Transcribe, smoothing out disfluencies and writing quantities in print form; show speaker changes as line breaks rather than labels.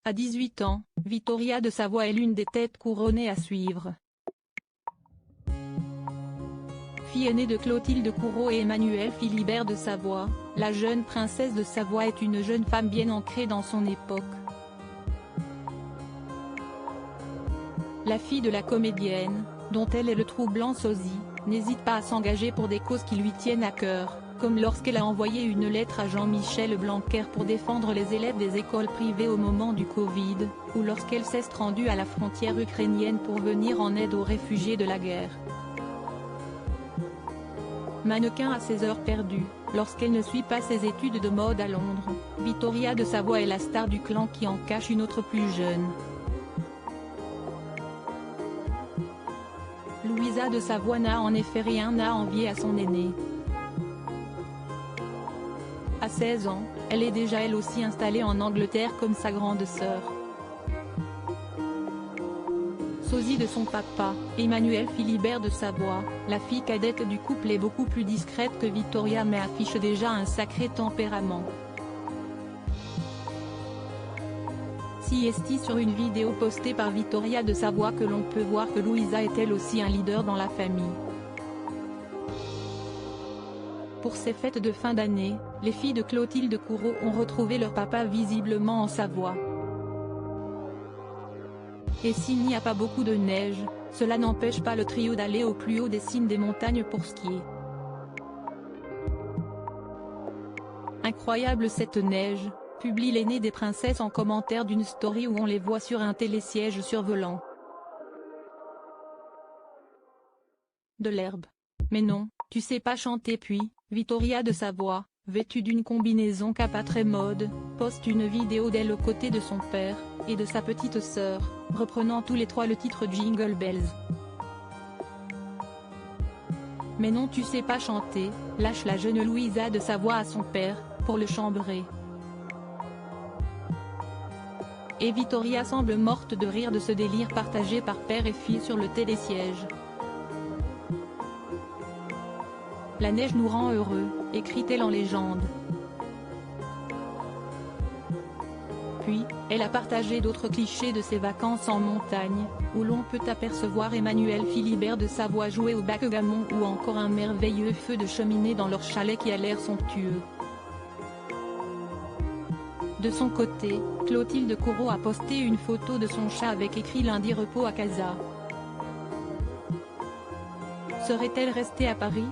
À 18 ans, Vittoria de Savoie est l'une des têtes couronnées à suivre. Fille aînée de Clotilde Courreau et Emmanuel Philibert de Savoie, la jeune princesse de Savoie est une jeune femme bien ancrée dans son époque. La fille de la comédienne, dont elle est le troublant sosie, n'hésite pas à s'engager pour des causes qui lui tiennent à cœur, comme lorsqu'elle a envoyé une lettre à Jean-Michel Blanquer pour défendre les élèves des écoles privées au moment du Covid, ou lorsqu'elle s'est rendue à la frontière ukrainienne pour venir en aide aux réfugiés de la guerre. Mannequin à ses heures perdues, lorsqu'elle ne suit pas ses études de mode à Londres, Vittoria de Savoie est la star du clan qui en cache une autre plus jeune. Louisa de Savoie n'a en effet rien à envier à son aînée. À 16 ans, elle est déjà elle aussi installée en Angleterre comme sa grande sœur. Sosie de son papa, Emmanuel Philibert de Savoie, la fille cadette du couple est beaucoup plus discrète que Vittoria mais affiche déjà un sacré tempérament. Si est sur une vidéo postée par Vittoria de Savoie que l'on peut voir que Louisa est elle aussi un leader dans la famille. Pour ces fêtes de fin d'année, les filles de Clotilde Courreau ont retrouvé leur papa visiblement en Savoie. Et s'il n'y a pas beaucoup de neige, cela n'empêche pas le trio d'aller au plus haut des cimes des montagnes pour skier. Incroyable cette neige, publie l'aînée des princesses en commentaire d'une story où on les voit sur un télésiège survolant de l'herbe. Mais non, tu sais pas chanter. Puis, Vittoria de Savoie, vêtue d'une combinaison capa très mode, poste une vidéo d'elle aux côtés de son père, et de sa petite sœur, reprenant tous les trois le titre Jingle Bells. Mais non tu sais pas chanter, lâche la jeune Louisa de Savoie à son père, pour le chambrer. Et Vittoria semble morte de rire de ce délire partagé par père et fille sur le télésiège. La neige nous rend heureux, écrit-elle en légende. Puis, elle a partagé d'autres clichés de ses vacances en montagne, où l'on peut apercevoir Emmanuel Philibert de Savoie jouer au backgammon ou encore un merveilleux feu de cheminée dans leur chalet qui a l'air somptueux. De son côté, Clotilde Courreau a posté une photo de son chat avec écrit lundi repos à casa. Serait-elle restée à Paris ?